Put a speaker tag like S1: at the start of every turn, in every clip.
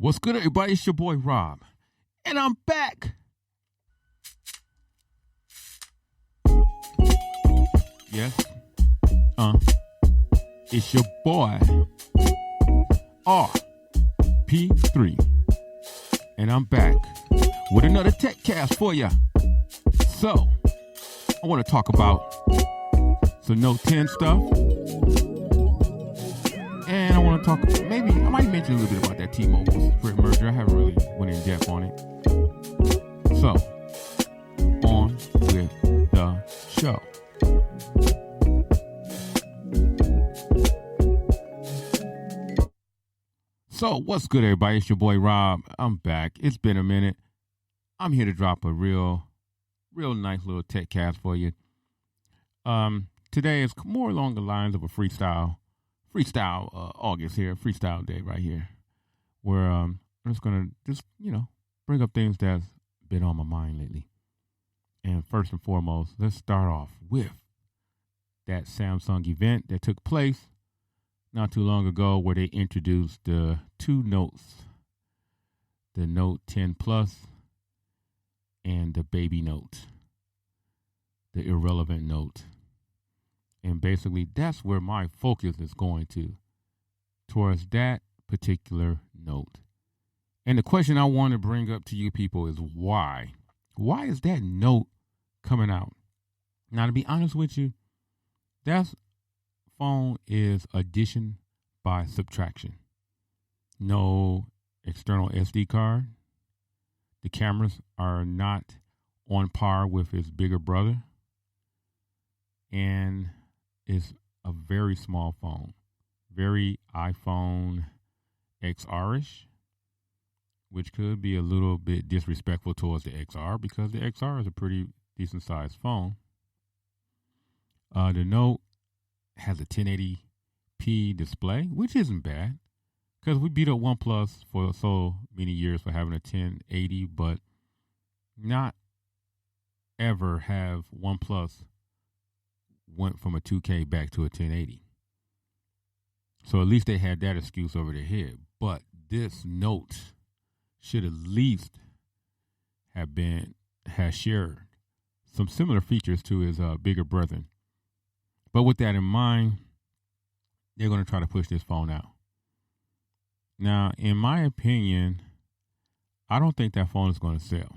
S1: What's good, everybody? It's your boy Rob, and I'm back. Yes, it's your boy RP3, and I'm back with another tech cast for ya. So, I want to talk about some Note 10 stuff. And I want to talk, I might mention a little bit about that T-Mobile Sprint merger. I haven't really went in depth on it. So, on with the show. So, what's good, everybody? It's your boy Rob. I'm back. It's been a minute. I'm here to drop a real nice little tech cast for you. Today is more along the lines of a freestyle August here, freestyle day right here, where I'm just gonna bring up things that's been on my mind lately. And first and foremost, let's start off with that Samsung event that took place not too long ago, where they introduced the two notes, the Note 10 Plus and the baby note, the irrelevant note. And basically, that's where my focus is going towards that particular note. And the question I want to bring up to you people is why? Why is that note coming out? Now, to be honest with you, that phone is addition by subtraction. No external SD card. The cameras are not on par with its bigger brother. And it's a very small phone, very iPhone XR-ish, which could be a little bit disrespectful towards the XR because the XR is a pretty decent sized phone. The Note has a 1080p display, which isn't bad because we beat up OnePlus for so many years for having a 1080, but not ever have OnePlus went from a 2K back to a 1080. So at least they had that excuse over their head. But this Note should at least has shared some similar features to his bigger brethren. But with that in mind, they're going to try to push this phone out. Now, in my opinion, I don't think that phone is going to sell.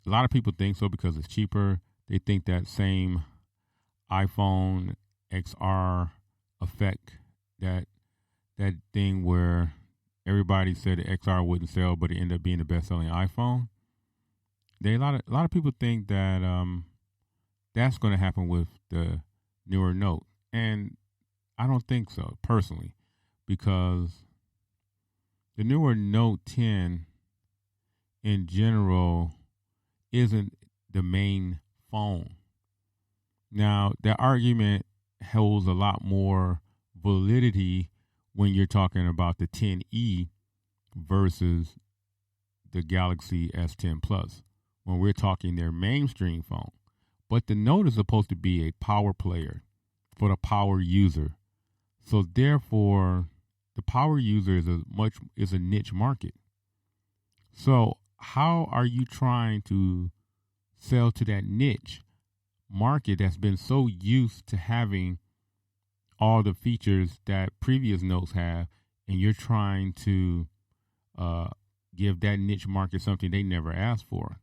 S1: A lot of people think so because it's cheaper. They think that same iPhone XR effect, that thing where everybody said the XR wouldn't sell, but it ended up being the best-selling iPhone. A lot of people think that that's going to happen with the newer Note, and I don't think so personally, because the newer Note 10 in general isn't the main phone. Now, that argument holds a lot more validity when you're talking about the 10e versus the Galaxy S10 Plus, when we're talking their mainstream phone. But the Note is supposed to be a power player for the power user. So therefore, the power user is a niche market. So how are you trying to sell to that niche market that's been so used to having all the features that previous Notes have, and you're trying to give that niche market something they never asked for?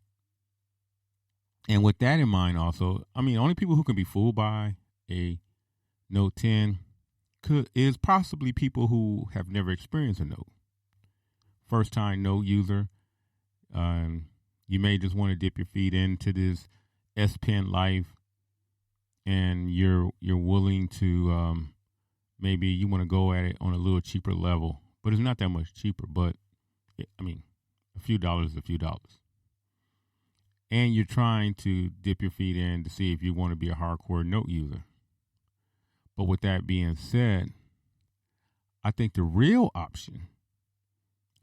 S1: And with that in mind also, only people who can be fooled by a Note 10 is possibly people who have never experienced a Note. First time Note user, you may just want to dip your feet into this S Pen life, and you're willing to maybe you want to go at it on a little cheaper level, but it's not that much cheaper. But a few dollars is a few dollars, and you're trying to dip your feet in to see if you want to be a hardcore Note user. But with that being said, I think the real option,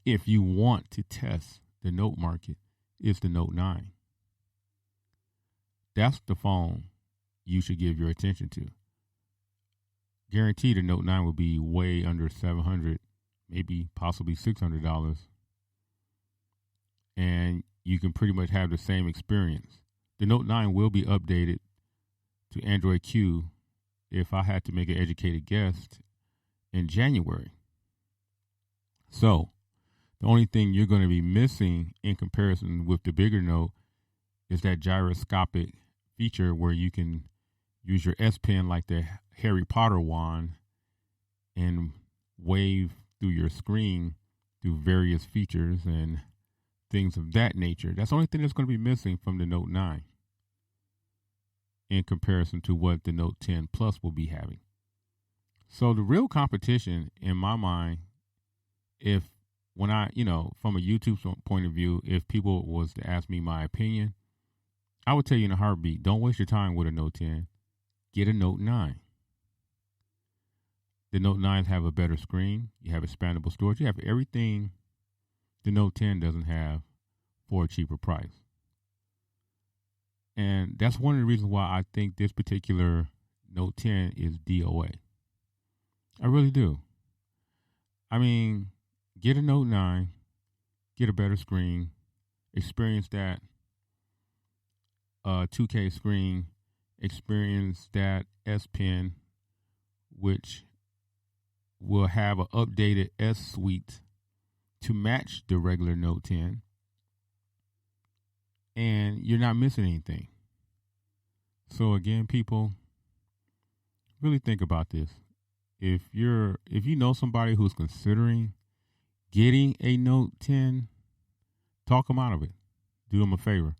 S1: if you want to test the Note market, is the Note 9. That's the phone you should give your attention to. Guaranteed the Note 9 will be way under $700, maybe possibly $600, and you can pretty much have the same experience. The Note 9 will be updated to Android Q, if I had to make an educated guess, in January. So the only thing you're going to be missing in comparison with the bigger Note is that gyroscopic feature where you can use your S Pen like the Harry Potter wand and wave through your screen through various features and things of that nature. That's the only thing that's going to be missing from the Note 9 in comparison to what the Note 10 Plus will be having. So the real competition in my mind, from a YouTube point of view, if people was to ask me my opinion, I would tell you in a heartbeat, don't waste your time with a Note 10. Get a Note 9. The Note 9s have a better screen. You have expandable storage. You have everything the Note 10 doesn't have for a cheaper price. And that's one of the reasons why I think this particular Note 10 is DOA. I really do. I mean, get a Note 9, get a better screen, experience that 2K screen, experience that S Pen, which will have an updated S Suite to match the regular Note 10, and you're not missing anything. So again, people, really think about this. If you know somebody who's considering getting a Note 10, talk them out of it. Do them a favor.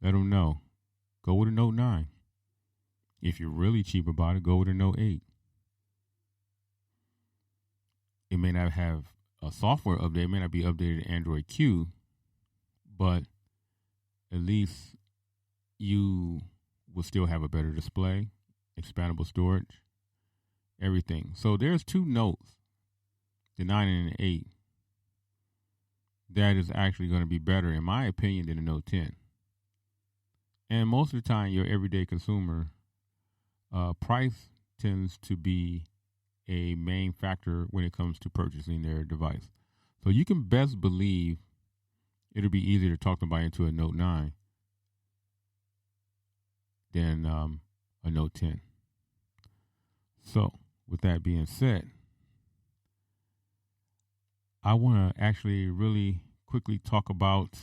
S1: Let them know. Go with a Note 9. If you're really cheap about it, go with a Note 8. It may not have a software update. It may not be updated to Android Q, but at least you will still have a better display, expandable storage, everything. So there's two Notes, the 9 and the 8, that is actually going to be better, in my opinion, than the Note 10. And most of the time, your everyday consumer, price tends to be a main factor when it comes to purchasing their device. So you can best believe it'll be easier to talk somebody into a Note 9 than a Note 10. So with that being said, I want to actually really quickly talk about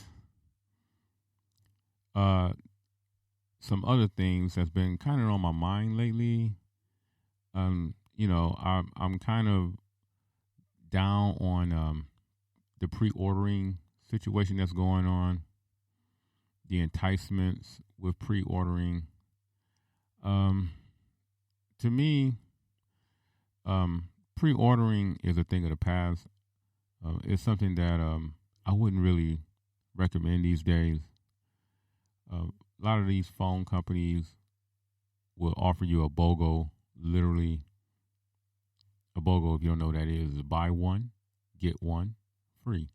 S1: some other things that's been kind of on my mind lately. I'm kind of down on the pre-ordering situation that's going on, the enticements with pre-ordering. To me, pre-ordering is a thing of the past. It's something that I wouldn't really recommend these days. A lot of these phone companies will offer you a BOGO, literally a BOGO, if you don't know what that is buy one, get one free.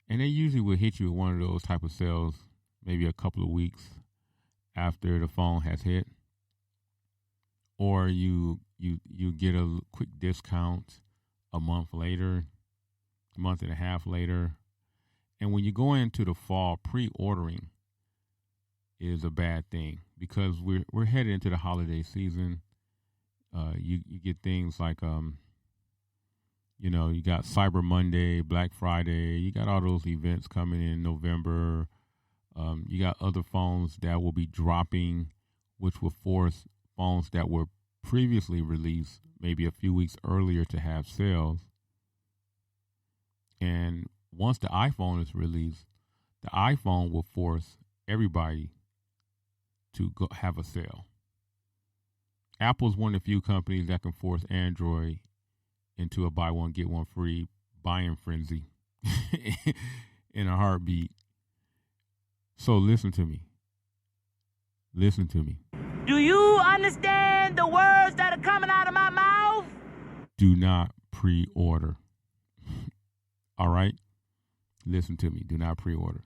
S1: And they usually will hit you with one of those type of sales maybe a couple of weeks after the phone has hit. Or you get a quick discount a month later, a month and a half later. And when you go into the fall, pre-ordering is a bad thing because we're headed into the holiday season. You get things like you got Cyber Monday, Black Friday. You got all those events coming in November. You got other phones that will be dropping, which will force phones that were previously released maybe a few weeks earlier to have sales. And once the iPhone is released, the iPhone will force everybody to go have a sale. Apple's one of the few companies that can force Android into a buy one, get one free buying frenzy in a heartbeat. So listen to me. Listen to me.
S2: Do you understand the words that are coming out of my mouth?
S1: Do not pre-order. All right? Listen to me. Do not pre-order.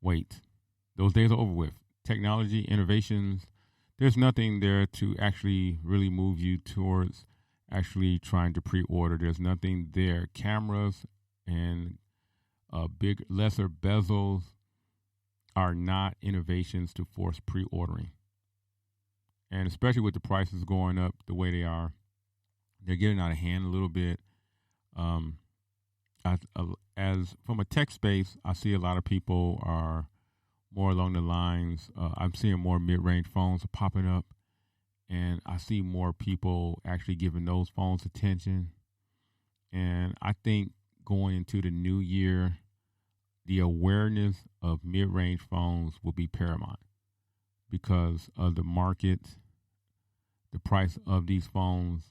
S1: Wait. Those days are over with. Technology, innovations, there's nothing there to actually really move you towards actually trying to pre-order. There's nothing there. Cameras and lesser bezels are not innovations to force pre-ordering. And especially with the prices going up the way they are, they're getting out of hand a little bit. As from a tech space, I see a lot of people are more along the lines. I'm seeing more mid-range phones popping up, and I see more people actually giving those phones attention. And I think going into the new year, the awareness of mid-range phones will be paramount because of the market, the price of these phones.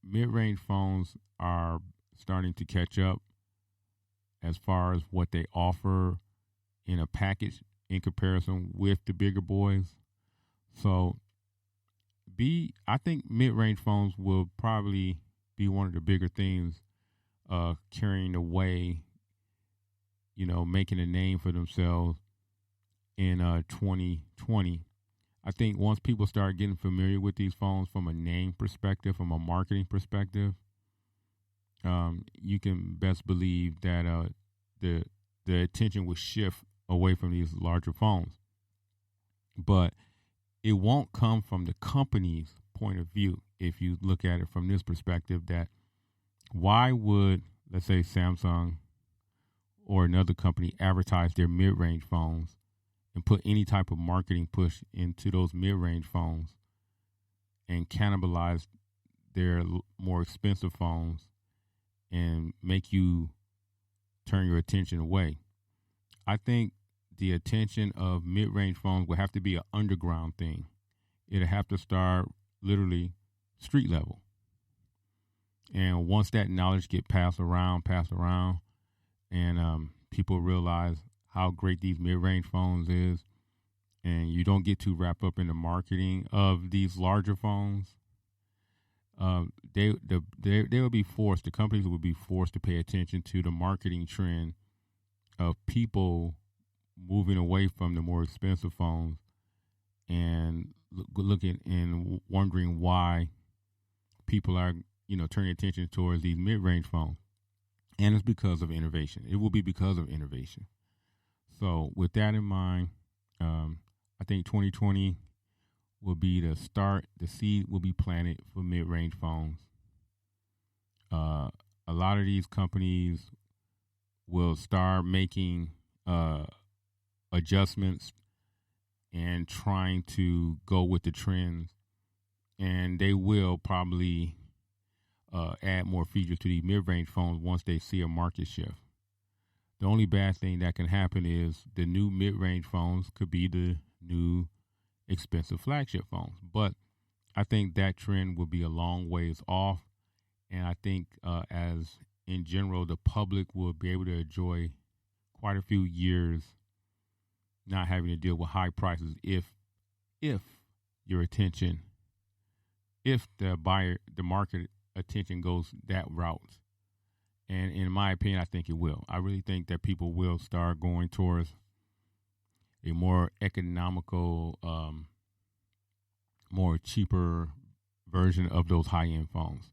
S1: Mid-range phones are starting to catch up as far as what they offer in a package in comparison with the bigger boys. So I think mid-range phones will probably be one of the bigger things carrying the way, making a name for themselves in 2020. I think once people start getting familiar with these phones from a name perspective, from a marketing perspective, you can best believe that the attention will shift away from these larger phones. But it won't come from the company's point of view. If you look at it from this perspective, that why would, let's say, Samsung or another company advertise their mid-range phones and put any type of marketing push into those mid-range phones and cannibalize their more expensive phones and make you turn your attention away? I think the attention of mid-range phones will have to be an underground thing. It'll have to start literally street level. And once that knowledge get passed around, and people realize how great these mid-range phones is, and you don't get too wrapped up in the marketing of these larger phones, they will be forced. The companies will be forced to pay attention to the marketing trend of people moving away from the more expensive phones and looking and wondering why people are turning attention towards these mid-range phones. And it's because of innovation. It will be because of innovation. So with that in mind, I think 2020 will be the start. The seed will be planted for mid-range phones. A lot of these companies will start making adjustments and trying to go with the trends. And they will probably add more features to these mid-range phones once they see a market shift. The only bad thing that can happen is the new mid-range phones could be the new expensive flagship phones. But I think that trend will be a long ways off. And I think as in general, the public will be able to enjoy quite a few years not having to deal with high prices if your attention, if the market attention goes that route. And in my opinion, I think it will. I really think that people will start going towards a more economical, more cheaper version of those high-end phones.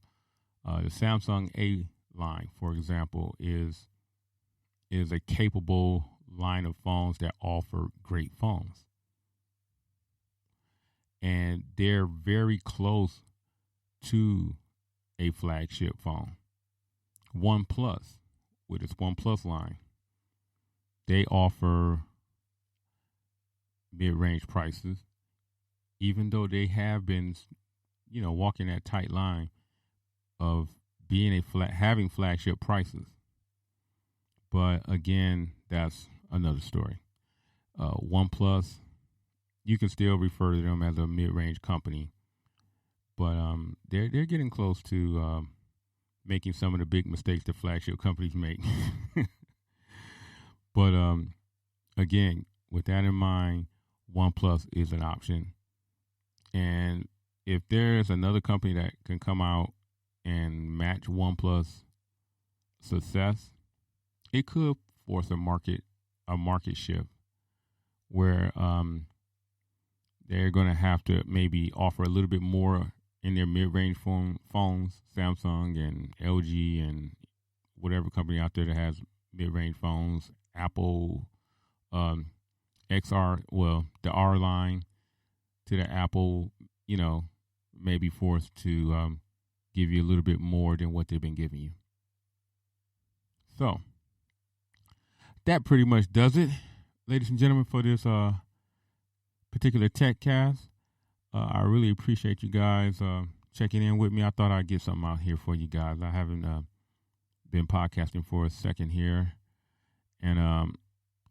S1: The Samsung A line, for example, is a capable line of phones that offer great phones. And they're very close to a flagship phone. OnePlus, with its OnePlus line, they offer mid-range prices, even though they have been, walking that tight line of being having flagship prices. But again, that's another story. OnePlus, you can still refer to them as a mid-range company, but they're getting close to making some of the big mistakes that flagship companies make. But again, with that in mind, OnePlus is an option. And if there's another company that can come out and match OnePlus success, it could force a market shift where they're going to have to maybe offer a little bit more in their mid-range phones, Samsung and LG and whatever company out there that has mid-range phones, Apple, XR, well, the R line to the Apple, may be forced to give you a little bit more than what they've been giving you. So that pretty much does it, ladies and gentlemen, for this particular tech cast. I really appreciate you guys checking in with me. I thought I'd get something out here for you guys. I haven't been podcasting for a second here, and I'm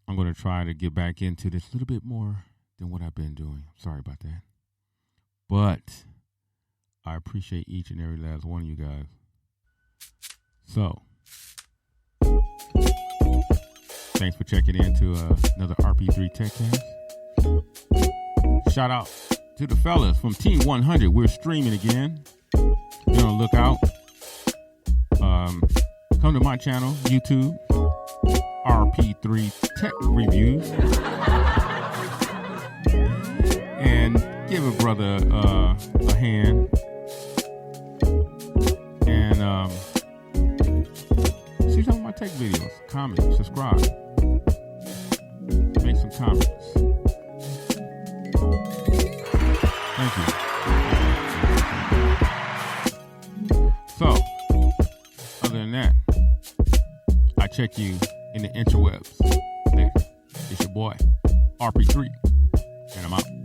S1: going to try to get back into this a little bit more than what I've been doing. Sorry about that. But I appreciate each and every last one of you guys. So, thanks for checking in to another RP3 TechCast. Shout out to the fellas from Team 100. We're streaming again. Be on the lookout. Come to my channel, YouTube, RP3 Tech Reviews. And give a brother a hand. And see some of my tech videos. Comment, subscribe. Make some comments. Thank you. So, other than that, I check you in the interwebs later. It's your boy, RP3, and I'm out.